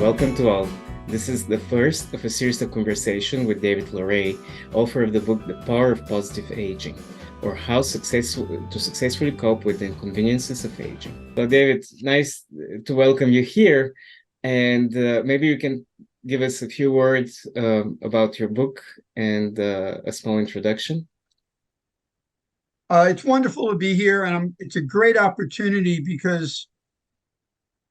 Welcome to all. This is the first of a series of conversation with David Loray, author of the book The Power of Positive Aging, or How to Successfully Cope with the Inconveniences of Aging. So David, nice to welcome you here, and maybe you can give us a few words about your book and a small introduction. It's wonderful to be here, and it's a great opportunity because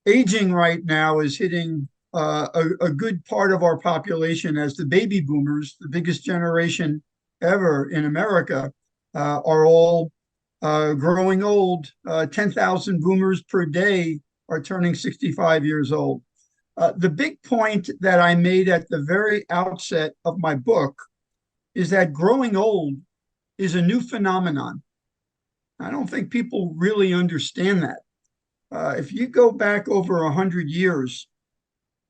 aging right now is hitting a good part of our population as the baby boomers, the biggest generation ever in America, are all growing old. 10,000 boomers per day are turning 65 years old. The big point that I made at the very outset of my book is that growing old is a new phenomenon. I don't think people really understand that. If you go back over 100 years,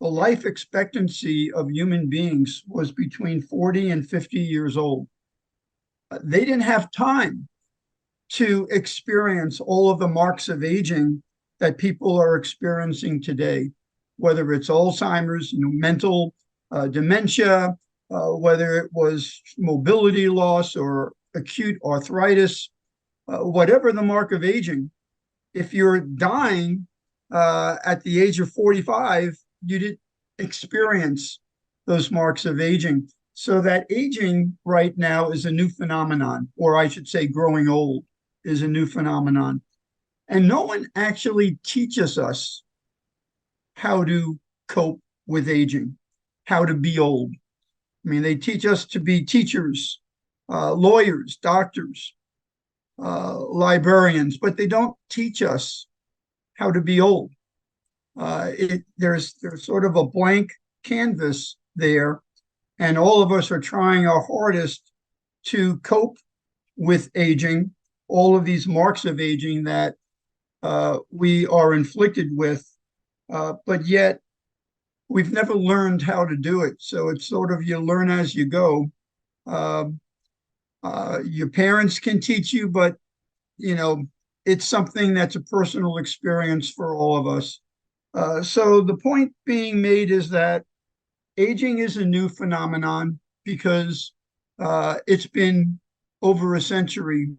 the life expectancy of human beings was between 40 and 50 years old. They didn't have time to experience all of the marks of aging that people are experiencing today, whether it's Alzheimer's, mental dementia, whether it was mobility loss or acute arthritis, whatever the mark of aging. If you're dying at the age of 45, you didn't experience those marks of aging. So that aging right now is a new phenomenon, or I should say growing old is a new phenomenon. And no one actually teaches us how to cope with aging, how to be old. I mean, they teach us to be teachers, lawyers, doctors, librarians, but they don't teach us how to be old. There's sort of a blank canvas there, and all of us are trying our hardest to cope with aging, all of these marks of aging that we are inflicted with, but yet we've never learned how to do it. So it's sort of you learn as you go. Your parents can teach you, but it's something that's a personal experience for all of us. So the point being made is that aging is a new phenomenon because it's been over a century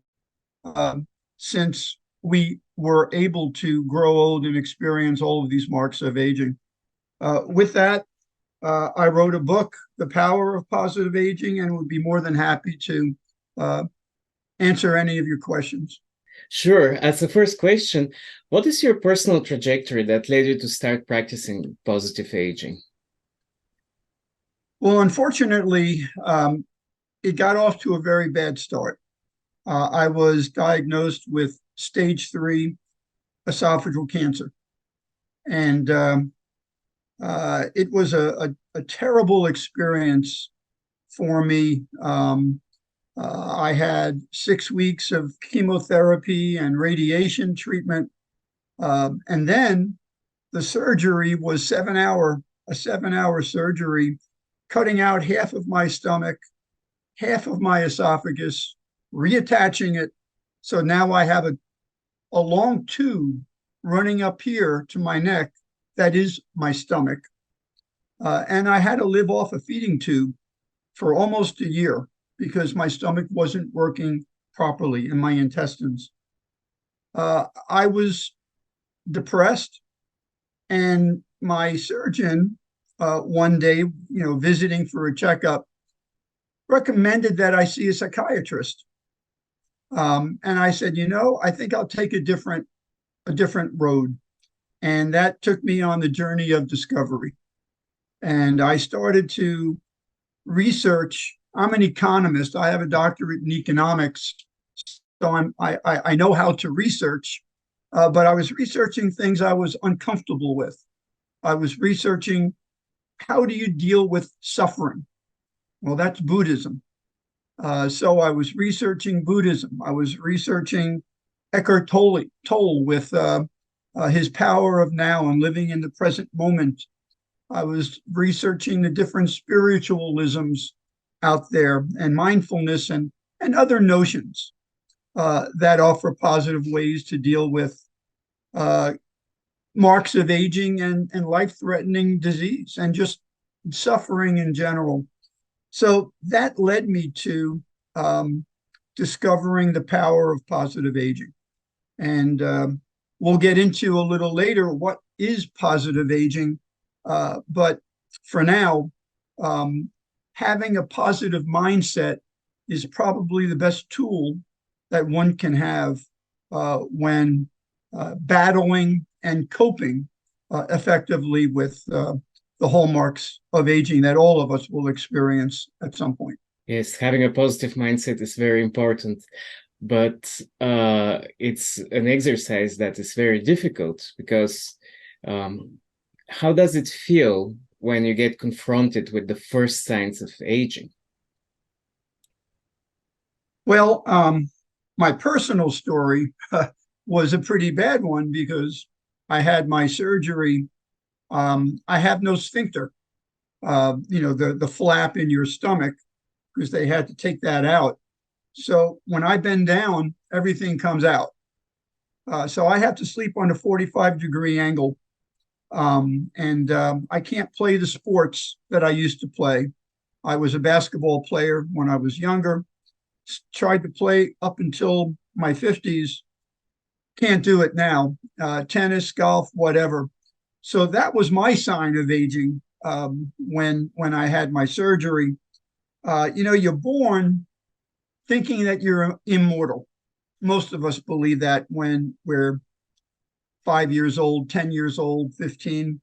since we were able to grow old and experience all of these marks of aging. With that, I wrote a book, The Power of Positive Aging, and would be more than happy to answer any of your questions. Sure. As the first question, what is your personal trajectory that led you to start practicing positive aging? Well, unfortunately, it got off to a very bad start. I was diagnosed with stage 3 esophageal cancer. And it was a terrible experience for me. I had 6 weeks of chemotherapy and radiation treatment. And then the surgery was a 7-hour surgery, cutting out half of my stomach, half of my esophagus, reattaching it. So now I have a long tube running up here to my neck that is my stomach. And I had to live off a feeding tube for almost a year because my stomach wasn't working properly in my intestines. I was depressed, and my surgeon one day, visiting for a checkup, recommended that I see a psychiatrist. And I said, I think I'll take a different road. And that took me on the journey of discovery. And I started to research. I'm an economist. I have a doctorate in economics, so I know how to research. But I was researching things I was uncomfortable with. I was researching, how do you deal with suffering? Well, that's Buddhism. So I was researching Buddhism. I was researching Eckhart Tolle with his power of now and living in the present moment. I was researching the different spiritualisms out there and mindfulness and other notions that offer positive ways to deal with marks of aging and life-threatening disease and just suffering in general. So that led me to discovering the power of positive aging. And we'll get into a little later what is positive aging. But for now, um, having a positive mindset is probably the best tool that one can have when battling and coping effectively with the hallmarks of aging that all of us will experience at some point. Yes, having a positive mindset is very important, but it's an exercise that is very difficult because um, how does it feel when you get confronted with the first signs of aging? Well, my personal story was a pretty bad one because I had my surgery. I have no sphincter, the flap in your stomach, because they had to take that out. So when I bend down, everything comes out. So I have to sleep on a 45-degree angle. And I can't play the sports that I used to play. I was a basketball player when I was younger, tried to play up until my 50s. Can't do it now. Tennis, golf, whatever. So that was my sign of aging when I had my surgery. You're born thinking that you're immortal. Most of us believe that when we're 5 years old, 10 years old, 15.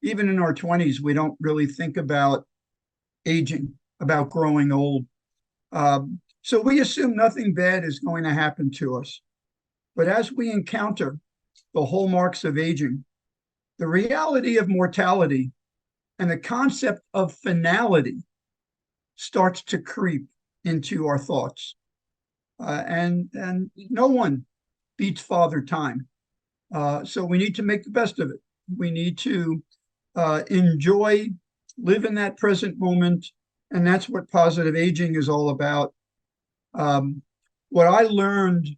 Even in our 20s, we don't really think about aging, about growing old. So we assume nothing bad is going to happen to us. But as we encounter the hallmarks of aging, the reality of mortality and the concept of finality starts to creep into our thoughts. And no one beats Father Time. So we need to make the best of it. We need to enjoy, live in that present moment. And that's what positive aging is all about. What I learned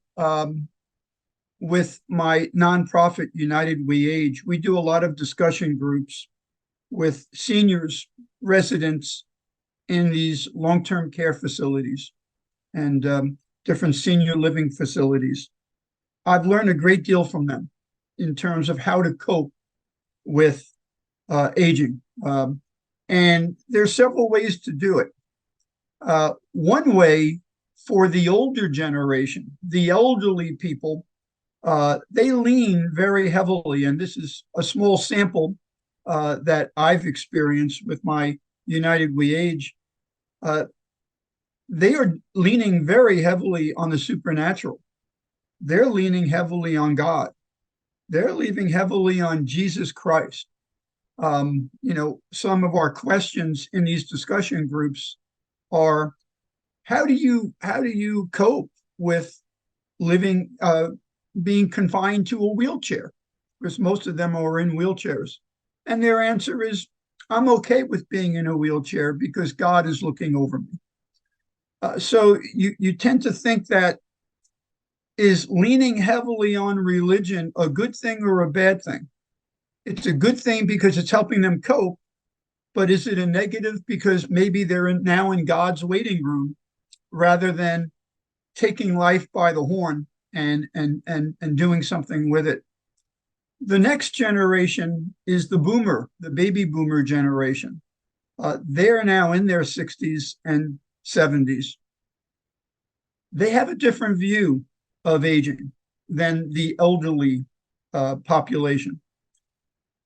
with my nonprofit, United We Age, we do a lot of discussion groups with seniors, residents in these long-term care facilities and different senior living facilities. I've learned a great deal from them in terms of how to cope with aging. And there's several ways to do it. One way for the older generation, the elderly people, they lean very heavily, and this is a small sample that I've experienced with my United We Age. They are leaning very heavily on the supernatural. They're leaning heavily on God. They're leaning heavily on Jesus Christ. Some of our questions in these discussion groups are, how do you cope with living, being confined to a wheelchair? Because most of them are in wheelchairs. And their answer is, I'm okay with being in a wheelchair because God is looking over me. So you tend to think that, is leaning heavily on religion a good thing or a bad thing? It's a good thing because it's helping them cope, but is it a negative because maybe they're now in God's waiting room rather than taking life by the horn and doing something with it? The next generation is the baby boomer generation. They're now in their 60s and 70s. They have a different view of aging than the elderly population.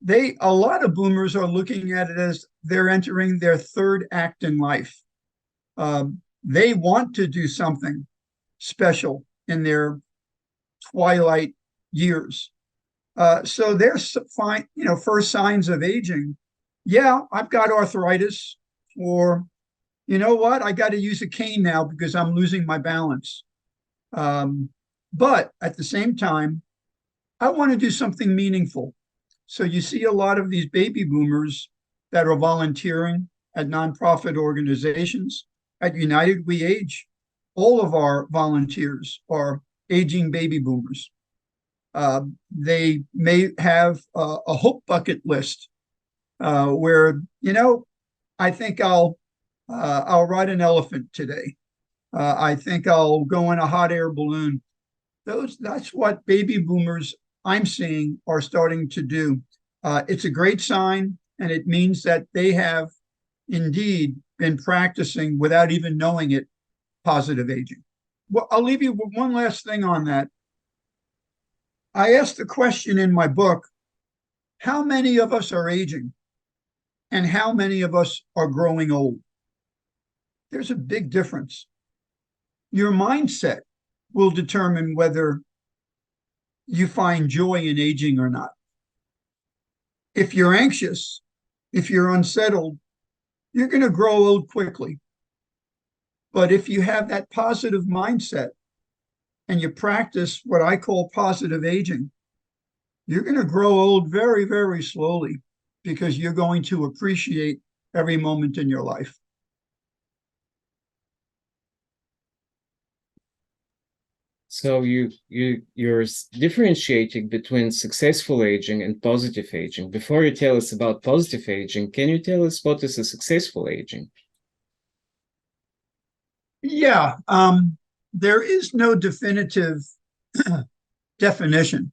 A lot of boomers are looking at it as they're entering their third act in life. They want to do something special in their twilight years. So their first signs of aging. Yeah, I've got arthritis, or you know what, I got to use a cane now because I'm losing my balance. But at the same time, I want to do something meaningful. So you see a lot of these baby boomers that are volunteering at nonprofit organizations. At United We Age, all of our volunteers are aging baby boomers. They may have a hope bucket list where, I think I'll ride an elephant today. I think I'll go in a hot air balloon. That's what baby boomers I'm seeing are starting to do. It's a great sign, and it means that they have indeed been practicing without even knowing it, positive aging. Well, I'll leave you with one last thing on that. I asked the question in my book, how many of us are aging and how many of us are growing old? There's a big difference. Your mindset will determine whether you find joy in aging or not. If you're anxious, if you're unsettled, you're going to grow old quickly. But if you have that positive mindset and you practice what I call positive aging, you're going to grow old very, very slowly because you're going to appreciate every moment in your life. So you're differentiating between successful aging and positive aging. Before you tell us about positive aging, can you tell us what is a successful aging? Yeah, there is no definitive definition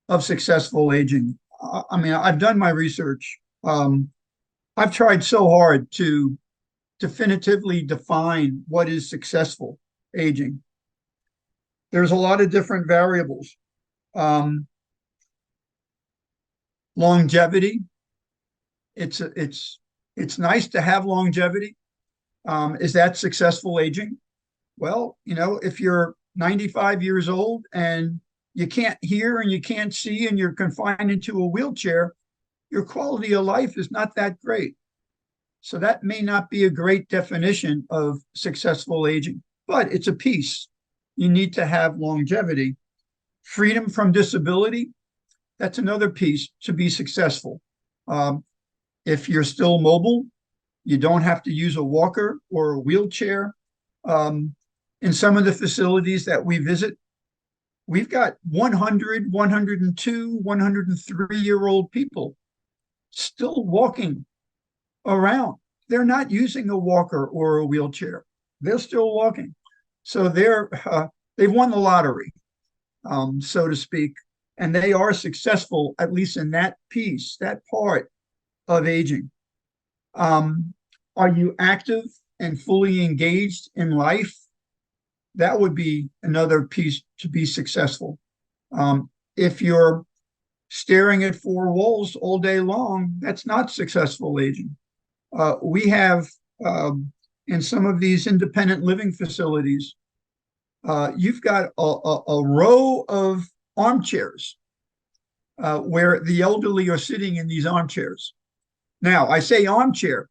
of successful aging. I mean, I've done my research. I've tried so hard to definitively define what is successful aging. There's a lot of different variables. Um, Longevity. It's nice to have longevity. Is that successful aging? Well, if you're 95 years old and you can't hear and you can't see and you're confined into a wheelchair, your quality of life is not that great. So that may not be a great definition of successful aging, but it's a piece. You need to have longevity. Freedom from disability, that's another piece to be successful. Um, if you're still mobile, you don't have to use a walker or a wheelchair. Um, in some of the facilities that we visit, we've got 100, 102, 103-year-old people still walking around. They're not using a walker or a wheelchair. They're still walking. So they've won the lottery, so to speak, and they are successful, at least in that piece, that part of aging. Um, are you active and fully engaged in life? That would be another piece to be successful. If you're staring at four walls all day long, that's not successful aging. We have in some of these independent living facilities, you've got a row of armchairs where the elderly are sitting in these armchairs. Now, I say armchair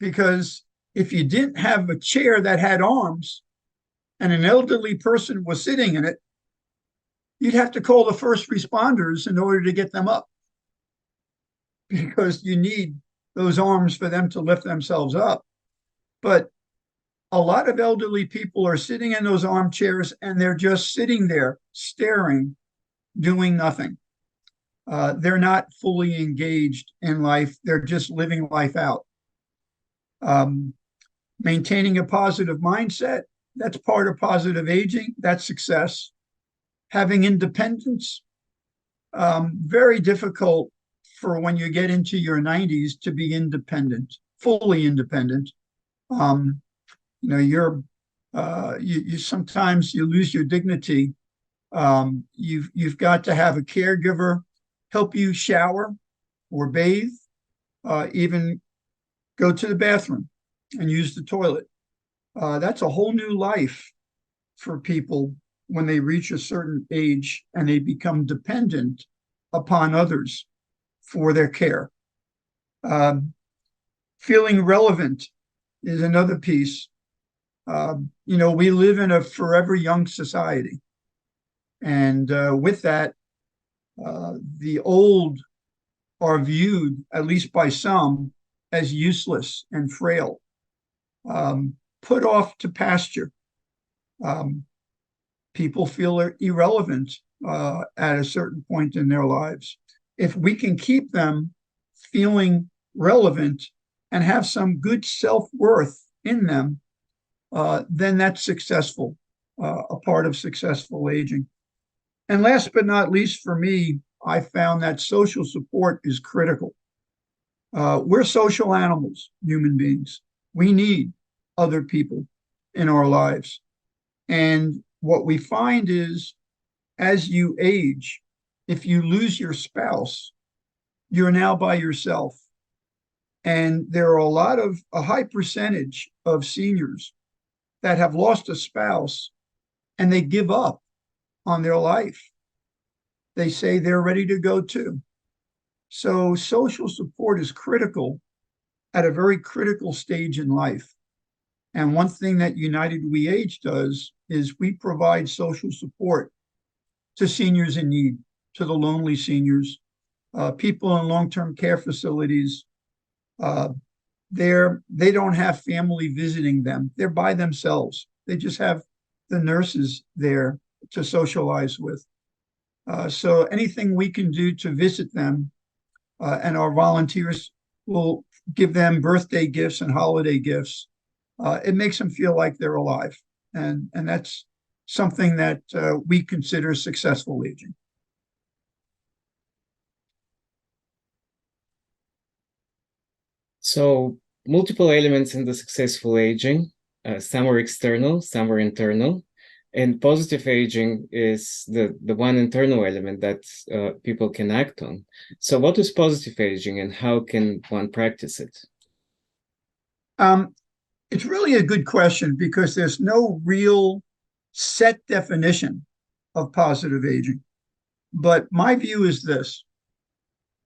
because if you didn't have a chair that had arms and an elderly person was sitting in it, you'd have to call the first responders in order to get them up because you need those arms for them to lift themselves up. But a lot of elderly people are sitting in those armchairs and they're just sitting there staring, doing nothing. They're not fully engaged in life. They're just living life out. Um, Maintaining a positive mindset, that's part of positive aging. That's success. Having independence, very difficult for when you get into your 90s to be independent, fully independent. Um, you sometimes you lose your dignity. You've got to have a caregiver help you shower or bathe, even go to the bathroom and use the toilet. That's a whole new life for people when they reach a certain age and they become dependent upon others for their care. Um, Feeling relevant is another piece. We live in a forever young society. And with that, the old are viewed, at least by some, as useless and frail, put off to pasture. Um, People feel irrelevant at a certain point in their lives. If we can keep them feeling relevant and have some good self-worth in them, then that's successful, a part of successful aging. And last but not least, for me, I found that social support is critical. We're social animals, human beings. We need other people in our lives. And what we find is as you age, if you lose your spouse, you're now by yourself. And there are a high percentage of seniors that have lost a spouse and they give up on their life. They say they're ready to go too. So social support is critical at a very critical stage in life. And one thing that United We Age does is we provide social support to seniors in need, to the lonely seniors, people in long-term care facilities. Uh, they don't have family visiting them. They're by themselves. They just have the nurses there to socialize with. So anything we can do to visit them, and our volunteers will give them birthday gifts and holiday gifts. It makes them feel like they're alive, and that's something that we consider successful aging. So, multiple elements in the successful aging, some are external, some are internal. And positive aging is the one internal element that people can act on. So, what is positive aging and how can one practice it? Um, it's really a good question because there's no real set definition of positive aging. But my view is this: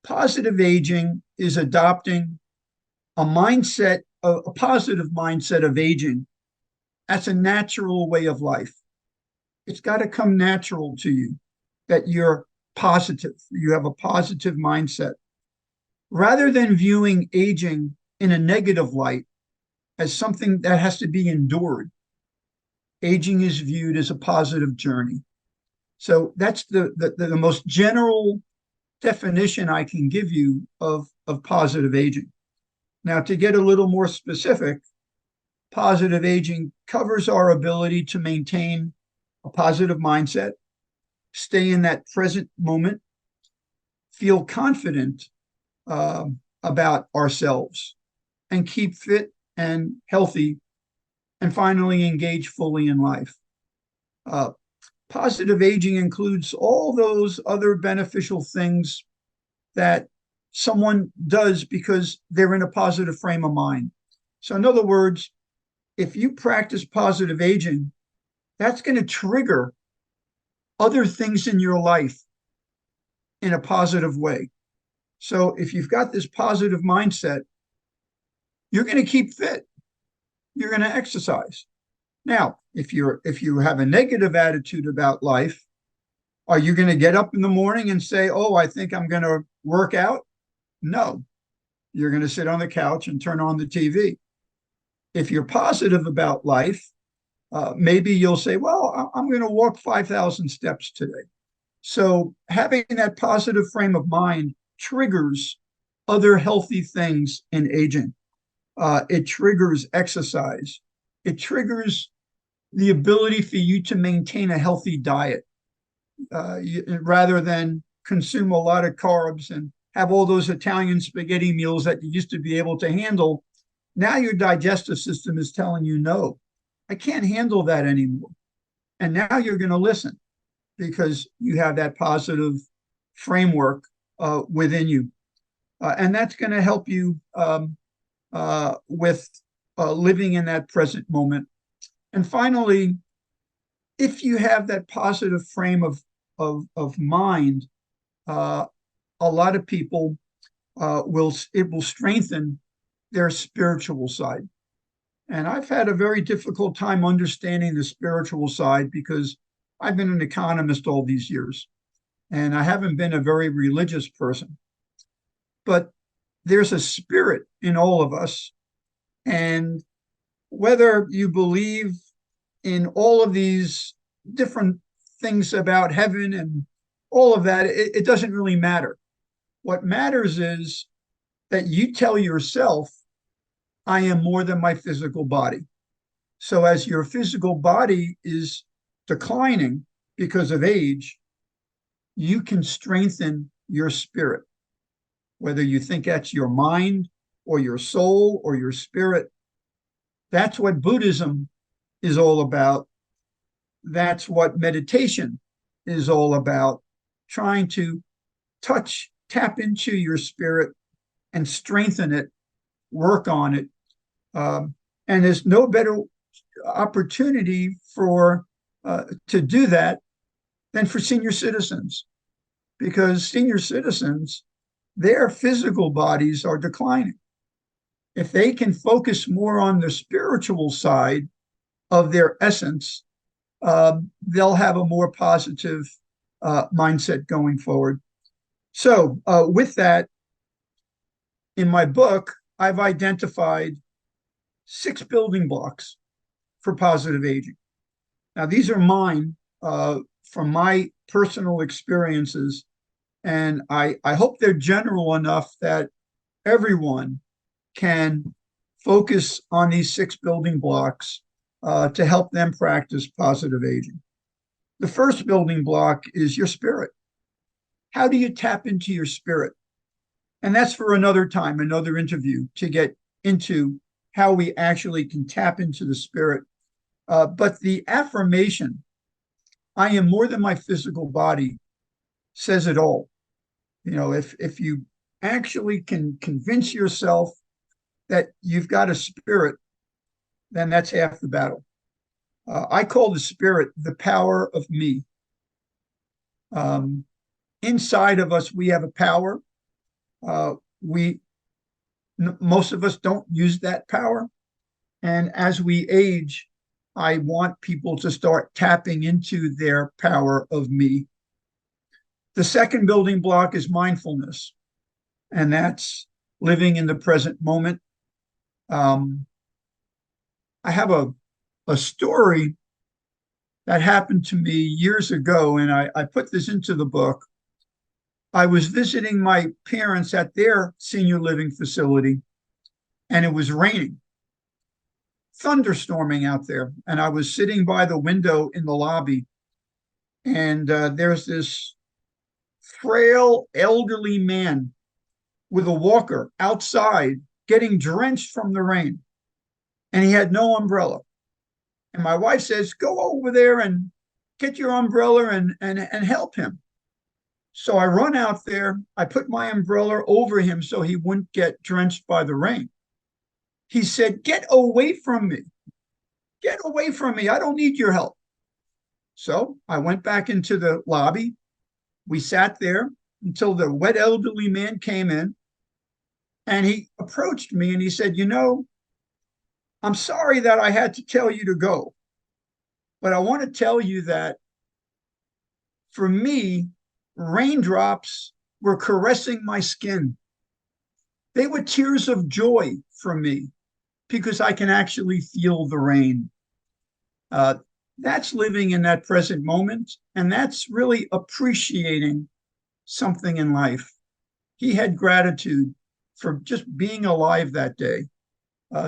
positive aging is adopting a positive mindset of aging. That's a natural way of life. It's got to come natural to you that you're positive, you have a positive mindset. Rather than viewing aging in a negative light as something that has to be endured, aging is viewed as a positive journey. So that's the most general definition I can give you of positive aging. Now, to get a little more specific, positive aging covers our ability to maintain a positive mindset, stay in that present moment, feel confident uh, about ourselves, and keep fit and healthy, and finally engage fully in life. Uh, Positive aging includes all those other beneficial things that someone does because they're in a positive frame of mind. So, in other words, if you practice positive aging, that's going to trigger other things in your life in a positive way. So, if you've got this positive mindset, you're going to keep fit, you're going to exercise. Now, if you have a negative attitude about life, are you going to get up in the morning and say, "Oh, I think I'm going to work out"? No, you're going to sit on the couch and turn on the TV. If you're positive about life, maybe you'll say, "Well, I'm going to walk 5,000 steps today." So having that positive frame of mind triggers other healthy things in aging. It triggers exercise. It triggers the ability for you to maintain a healthy diet rather than consume a lot of carbs and have all those Italian spaghetti meals that you used to be able to handle. Now your digestive system is telling you, no, I can't handle that anymore. And now you're going to listen because you have that positive framework within you. And that's going to help you with living in that present moment. And finally, if you have that positive frame of mind, a lot of people it will strengthen their spiritual side. And I've had a very difficult time understanding the spiritual side because I've been an economist all these years, and I haven't been a very religious person. But there's a spirit in all of us, and whether you believe in all of these different things about heaven and all of that, it doesn't really matter. What matters is that you tell yourself, I am more than my physical body. So as your physical body is declining because of age, you can strengthen your spirit, whether you think that's your mind or your soul or your spirit. That's what Buddhism is all about. That's what meditation is all about, trying to tap into your spirit and strengthen it, work on it. And there's no better opportunity for to do that than for senior citizens, because senior citizens, their physical bodies are declining. If they can focus more on the spiritual side of their essence, they'll have a more positive mindset going forward. So, with that, in my book, I've identified 6 building blocks for positive aging. Now, these are mine from my personal experiences, and I hope they're general enough that everyone can focus on these 6 building blocks to help them practice positive aging. The first building block is your spirit. How do you tap into your spirit? And that's for another time, another interview, to get into how we actually can tap into the spirit. But the affirmation, I am more than my physical body, says it all. You know, if you actually can convince yourself that you've got a spirit, then that's half the battle. I call the spirit the power of me. Um, Inside of us, we have a power. We Most of us don't use that power, and as we age, I want people to start tapping into their power of me. The second building block is mindfulness, and that's living in the present moment. Um, I have a story that happened to me years ago, and I put this into the book. I was visiting my parents at their senior living facility, and it was raining, thunderstorming out there. And I was sitting by the window in the lobby, and there's this frail elderly man with a walker outside getting drenched from the rain, and he had no umbrella. And my wife says, go over there and get your umbrella and help him. So I run out there. I put my umbrella over him so he wouldn't get drenched by the rain. He said, get away from me. Get away from me. I don't need your help. So I went back into the lobby. We sat there until the wet elderly man came in, and he approached me and he said, you know, I'm sorry that I had to tell you to go, but I want to tell you that for me, raindrops were caressing my skin. They were tears of joy for me because I can actually feel the rain. That's living in that present moment, and that's really appreciating something in life. He had gratitude for just being alive that day.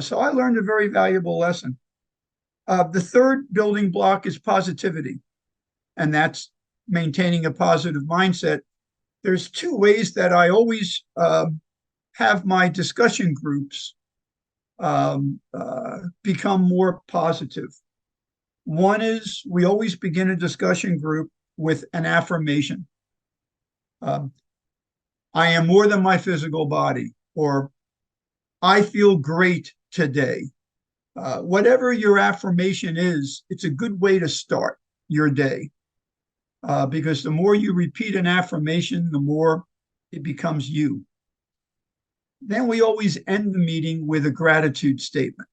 So I learned a very valuable lesson. The third building block is positivity, and that's maintaining a positive mindset. There's 2 ways that I always have my discussion groups become more positive. One is we always begin a discussion group with an affirmation. I am more than my physical body, or I feel great today. Whatever your affirmation is, it's a good way to start your day, because the more you repeat an affirmation, the more it becomes you. Then we always end the meeting with a gratitude statement.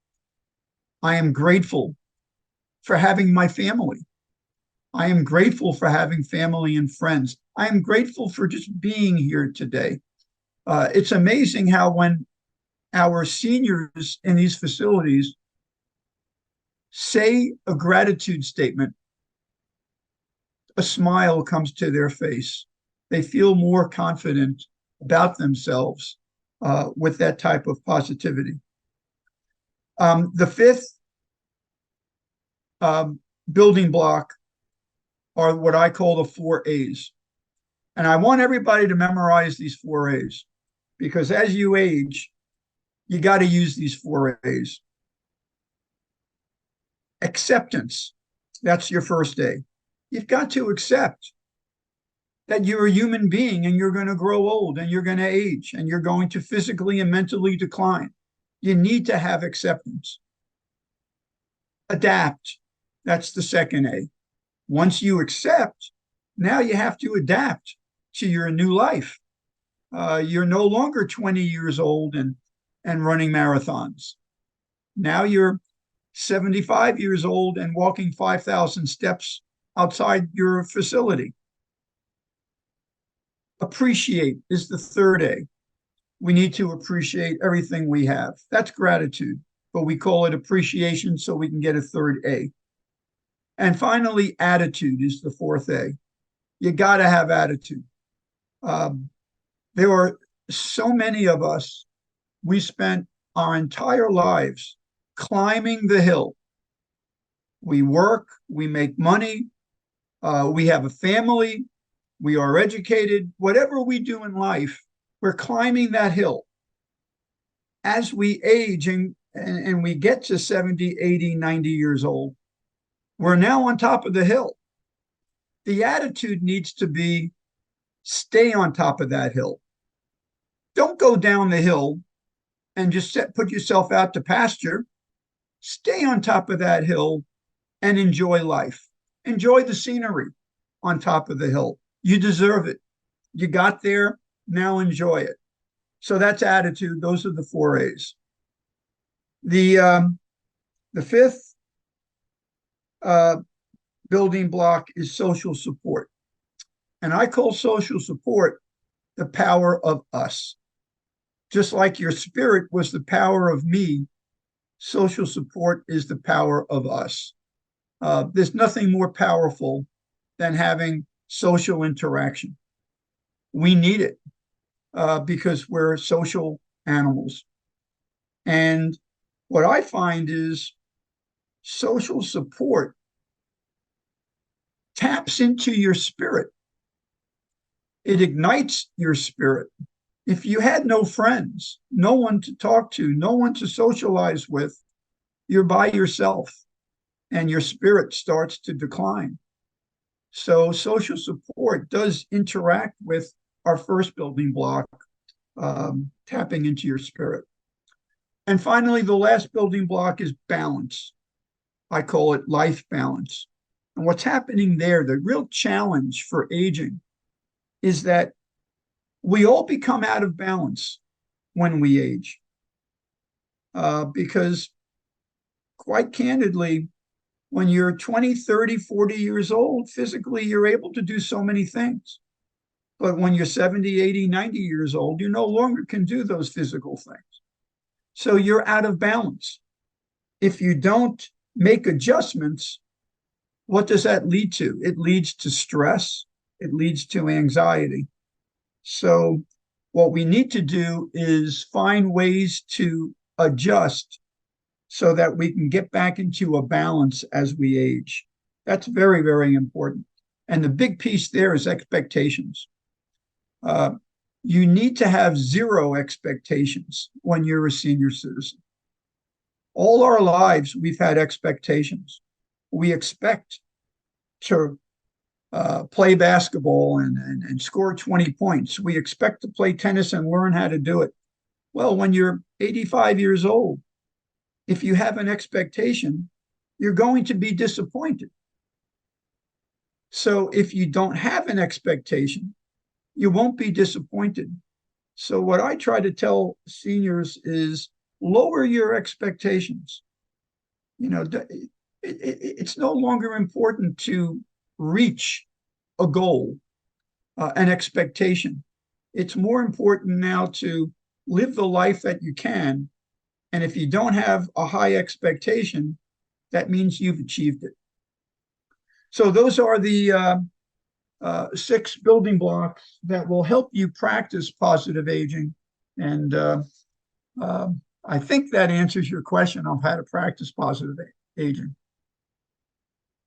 I am grateful for having my family. I am grateful for having family and friends. I am grateful for just being here today. It's amazing how when our seniors in these facilities say a gratitude statement, a smile comes to their face. They feel more confident about themselves with that type of positivity. The fifth um, building block are what I call the four A's. And I want everybody to memorize these four A's because as you age, you got to use these four A's. Acceptance, that's your first A. You've got to accept that you're a human being and you're going to grow old and you're going to age and you're going to physically and mentally decline. You need to have acceptance. Adapt, that's the second A. Once you accept, now you have to adapt to your new life. You're no longer 20 years old and running marathons. Now you're 75 years old and walking 5,000 steps outside your facility. Appreciate is the third A. We need to appreciate everything we have. That's gratitude, but we call it appreciation so we can get a third A. And finally, attitude is the fourth A. You got to have attitude. There are so many of us, we spent our entire lives climbing the hill. We work, we make money, we have a family, we are educated. Whatever we do in life, we're climbing that hill. As we age and we get to 70, 80, 90 years old, we're now on top of the hill. The attitude needs to be stay on top of that hill. Don't go down the hill and just put yourself out to pasture. Stay on top of that hill and enjoy life. Enjoy the scenery on top of the hill. You deserve it. You got there, now enjoy it. So that's attitude. Those are the four A's. The fifth building block is social support. And I call social support the power of us. Just like your spirit was the power of me, social support is the power of us. There's nothing more powerful than having social interaction. We need it because we're social animals. And what I find is social support taps into your spirit. It ignites your spirit. If you had no friends, no one to talk to, no one to socialize with, you're by yourself and your spirit starts to decline. So social support does interact with our first building block, tapping into your spirit. And finally, the last building block is balance. I call it life balance. And what's happening there, the real challenge for aging is that we all become out of balance when we age. Because quite candidly, when you're 20, 30, 40 years old, physically, you're able to do so many things. But when you're 70, 80, 90 years old, you no longer can do those physical things. So you're out of balance. If you don't make adjustments, what does that lead to? It leads to stress. It leads to anxiety. So what we need to do is find ways to adjust so that we can get back into a balance as we age. That's very, very important. And the big piece there is expectations. You need to have zero expectations when you're a senior citizen. All our lives, we've had expectations. We expect to play basketball and score 20 points. We expect to play tennis and learn how to do it. Well, when you're 85 years old, if you have an expectation, you're going to be disappointed. So if you don't have an expectation, you won't be disappointed. So what I try to tell seniors is lower your expectations. You know, it's no longer important to reach a goal, an expectation. It's more important now to live the life that you can. And if you don't have a high expectation, that means you've achieved it. So those are the six building blocks that will help you practice positive aging. And uh, I think that answers your question on how to practice positive aging.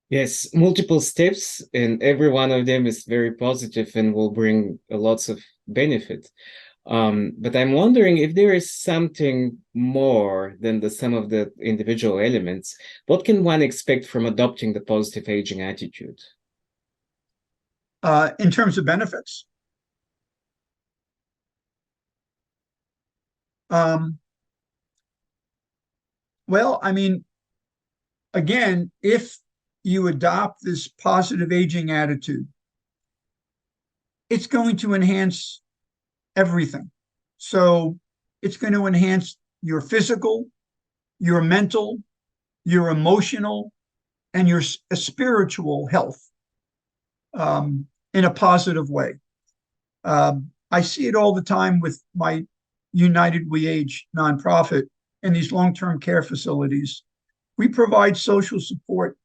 Yes, multiple steps, and every one of them is very positive and will bring lots of benefit. But I'm wondering if there is something more than the sum of the individual elements. What can one expect from adopting the positive aging attitude? In terms of benefits, um, well, I mean, again, if you adopt this positive aging attitude, it's going to enhance everything. So it's going to enhance your physical, your mental, your emotional, and your spiritual health in a positive way. I see it all the time with my United We Age nonprofit and these long term care facilities. We provide social support,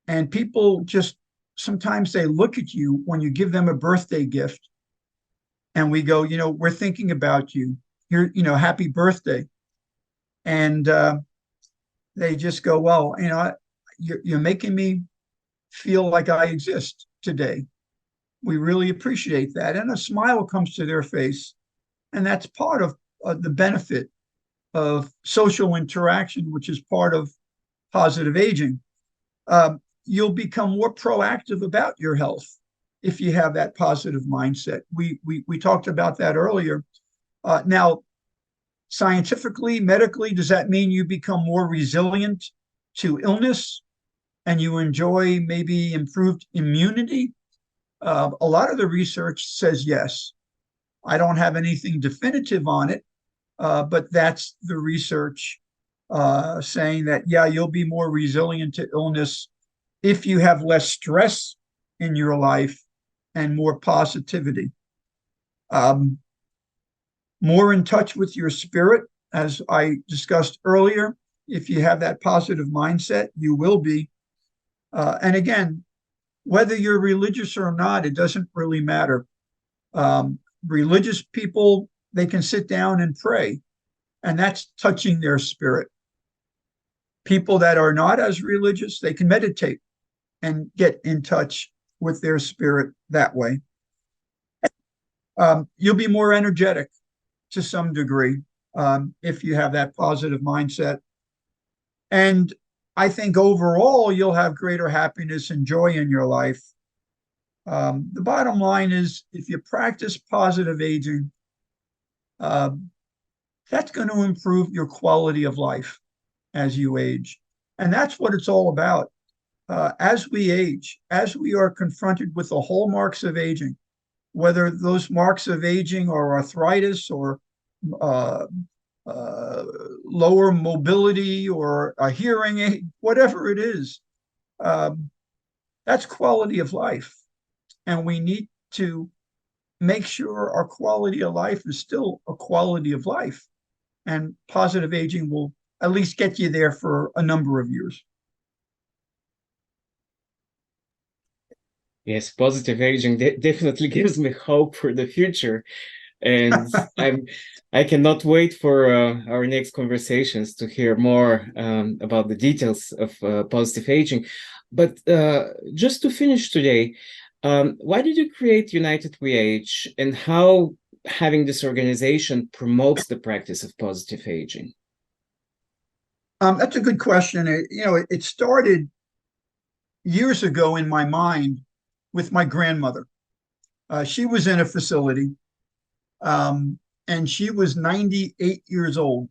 and people just sometimes they look at you when you give them a birthday gift, and we go, we're thinking about you. Here, happy birthday. And they just go, well, you're making me feel like I exist today. We really appreciate that. And a smile comes to their face. And that's part of the benefit of social interaction, which is part of positive aging. You'll become more proactive about your health if you have that positive mindset. We talked about that earlier. Now, scientifically, medically, does that mean you become more resilient to illness and you enjoy maybe improved immunity? A lot of the research says yes. I don't have anything definitive on it, but that's the research saying that, yeah, you'll be more resilient to illness if you have less stress in your life and more positivity. Um, More in touch with your spirit, as I discussed earlier. If you have that positive mindset, you will be. And again, whether you're religious or not, it doesn't really matter. Religious people, they can sit down and pray, and that's touching their spirit. People that are not as religious, they can meditate and get in touch with their spirit that way. You'll be more energetic to some degree if you have that positive mindset. And I think overall, you'll have greater happiness and joy in your life. The bottom line is if you practice positive aging, uh, that's going to improve your quality of life as you age. And that's what it's all about. As we age, as we are confronted with the hallmarks of aging, whether those marks of aging are arthritis or uh, lower mobility or a hearing aid, whatever it is, um, that's quality of life. And we need to make sure our quality of life is still a quality of life. And positive aging will at least get you there for a number of years. Yes, positive aging definitely gives me hope for the future. And I cannot wait for our next conversations to hear more about the details of positive aging. But just to finish today, why did you create United We Age, and how having this organization promotes the practice of positive aging? That's a good question. It started years ago in my mind with my grandmother. She was in a facility, and she was 98 years old.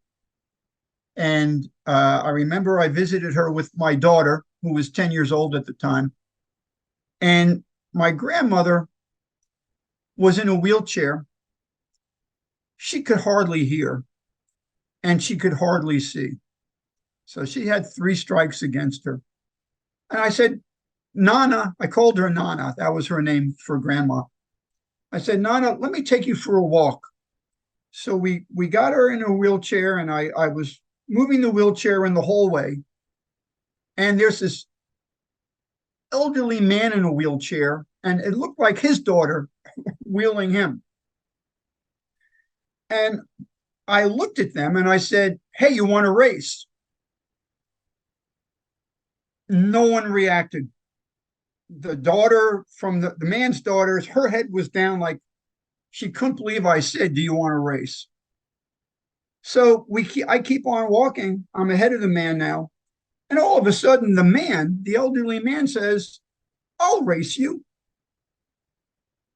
And I remember I visited her with my daughter, who was 10 years old at the time. And my grandmother was in a wheelchair. She could hardly hear and she could hardly see. So she had three strikes against her. And I said, Nana, I called her Nana. That was her name for grandma. I said, Nana, let me take you for a walk. So we got her in a wheelchair, and I was moving the wheelchair in the hallway. And there's this elderly man in a wheelchair, and it looked like his daughter wheeling him. And I looked at them and I said, "Hey, you want to race?" No one reacted. The daughter from the man's daughters, her head was down like she couldn't believe I said, "Do you want to race?" So I keep on walking. I'm ahead of the man now. And all of a sudden, the elderly man says, "I'll race you."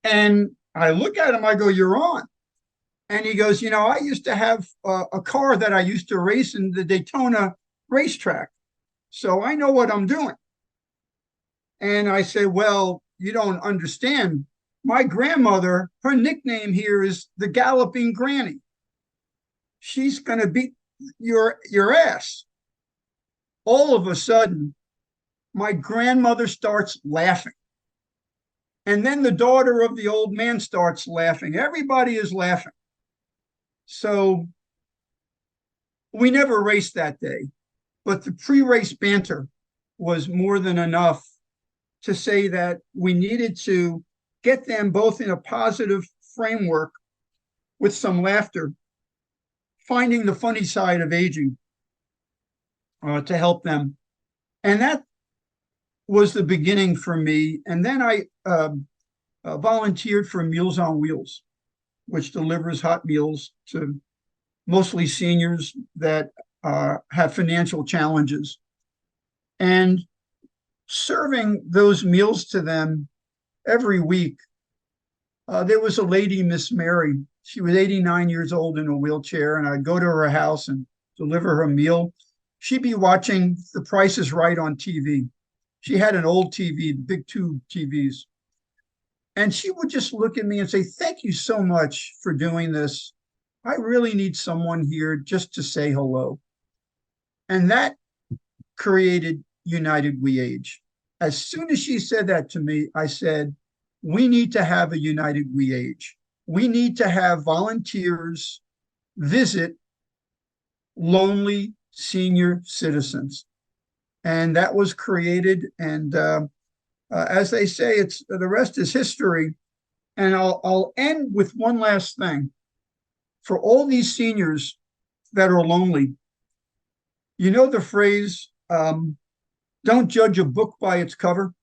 And I look at him, I go, "You're on." And he goes, "I used to have a car that I used to race in the Daytona racetrack. So I know what I'm doing." And I say, "Well, you don't understand. My grandmother, her nickname here is the Galloping Granny. She's going to beat your ass." All of a sudden, my grandmother starts laughing. And then the daughter of the old man starts laughing. Everybody is laughing. So we never raced that day, but the pre-race banter was more than enough to say that we needed to get them both in a positive framework with some laughter, finding the funny side of aging to help them. And that was the beginning for me. And then I volunteered for Meals on Wheels, which delivers hot meals to mostly seniors that have financial challenges. And serving those meals to them every week, there was a lady, Miss Mary. She was 89 years old in a wheelchair, and I'd go to her house and deliver her meal. She'd be watching The Price is Right on TV. She had an old TV, big tube TVs. And she would just look at me and say, "Thank you so much for doing this. I really need someone here just to say hello." And that created United We Age. As soon as she said that to me, I said, "We need to have a United We Age. We need to have volunteers visit lonely senior citizens." And that was created. And as they say, it's the rest is history. And I'll end with one last thing. For all these seniors that are lonely, you know the phrase, "Don't judge a book by its cover."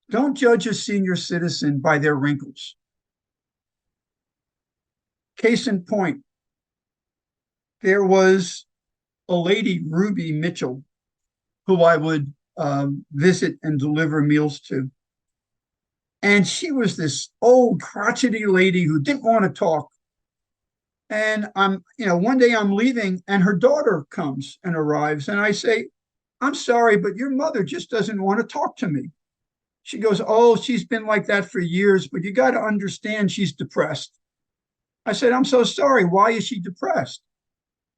Don't judge a senior citizen by their wrinkles. Case in point, there was a lady, Ruby Mitchell, who I would visit and deliver meals to. And she was this old crotchety lady who didn't want to talk. And one day I'm leaving and her daughter comes and arrives. And I say, "I'm sorry, but your mother just doesn't want to talk to me." She goes, "Oh, she's been like that for years, but you got to understand she's depressed." I said, "I'm so sorry. Why is she depressed?"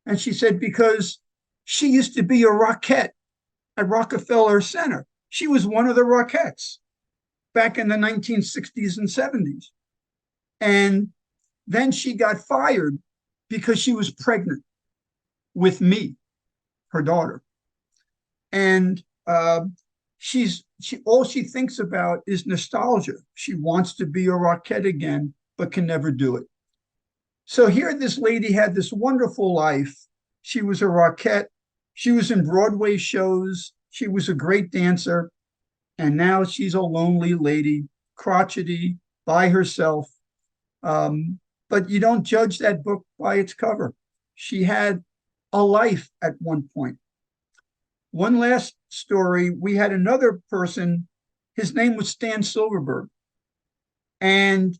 And she said, "Because she used to be a Rockette at Rockefeller Center. She was one of the Rockettes back in the 1960s and 70s. And then she got fired because she was pregnant with me, her daughter. And all she thinks about is nostalgia. She wants to be a Rockette again, but can never do it." So here, this lady had this wonderful life. She was a Rockette. She was in Broadway shows. She was a great dancer. And now she's a lonely lady, crotchety, by herself. But you don't judge that book by its cover. She had a life at one point. One last story, we had another person, his name was Stan Silverberg. And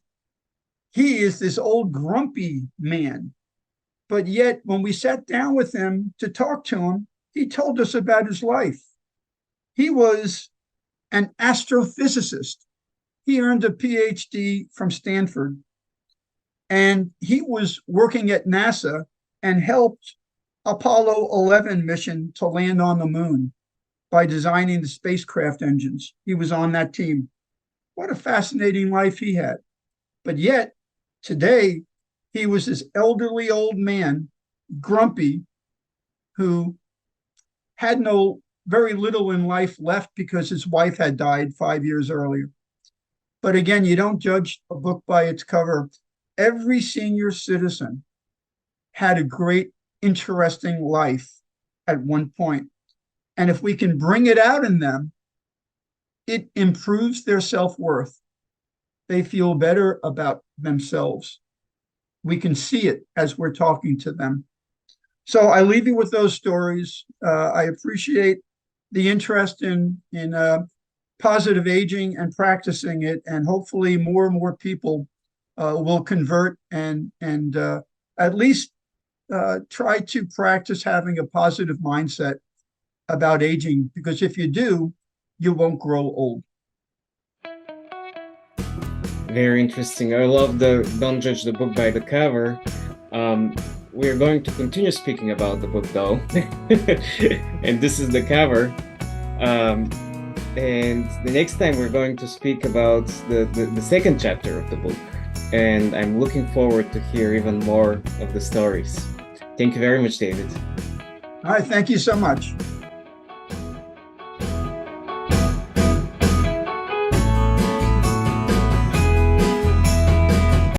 he is this old grumpy man. But yet, when we sat down with him to talk to him, he told us about his life. He was an astrophysicist. He earned a PhD from Stanford. And he was working at NASA and helped Apollo 11 mission to land on the moon by designing the spacecraft engines. He was on that team. What a fascinating life he had. But yet, today, he was this elderly old man, grumpy, who had no very little in life left because his wife had died 5 years earlier. But again, you don't judge a book by its cover. Every senior citizen had a great, interesting life at one point. And if we can bring it out in them, it improves their self-worth. They feel better about themselves. We can see it as we're talking to them. So I leave you with those stories. I appreciate the interest in positive aging and practicing it, and hopefully more and more people will convert and at least try to practice having a positive mindset about aging, because if you do, you won't grow old. Very interesting. I love the don't judge the book by the cover. We're going to continue speaking about the book though. And this is the cover. And the next time we're going to speak about the second chapter of the book. And I'm looking forward to hear even more of the stories. Thank you very much, David. All right, thank you so much.